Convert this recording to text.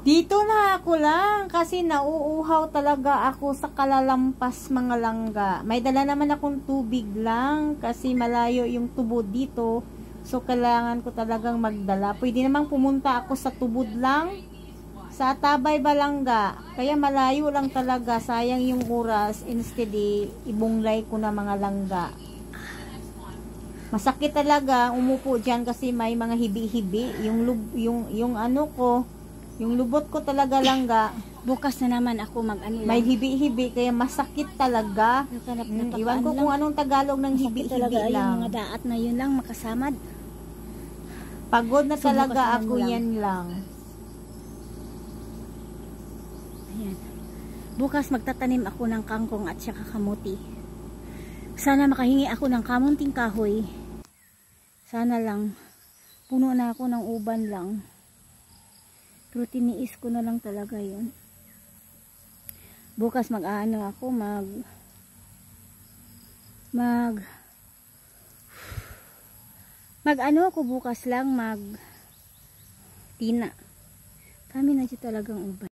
Dito na ako lang kasi nauuhaw talaga ako sa kalalampas mga langga. May dala naman akong tubig lang kasi malayo yung tubod dito. So kailangan ko talagang magdala. Pwede namang pumunta ako sa tubod lang. Sa Tabay Balanga. Kaya malayo lang talaga. Sayang yung oras. Instead ibunglay ko na mga langga. Masakit talaga umupo diyan kasi may mga hibi-hibi. Yung ano ko, yung lubot ko talaga langga. Bukas na naman ako May hibi-hibi kaya masakit talaga. Iwan ko kung anong Tagalog ng hibi-hibi lang. Yung mga daat na yun lang makasamad. Pagod na talaga ako yan lang. Ayan. Bukas magtatanim ako ng kangkong at saka kamuti. Sana makahingi ako ng kamunting kahoy. Sana lang. Puno na ako ng uban lang. Pero tiniis ko na lang talaga yun. Bukas mag-ano ako, mag-ano ako bukas lang, tina. Kami na dyan talagang uban.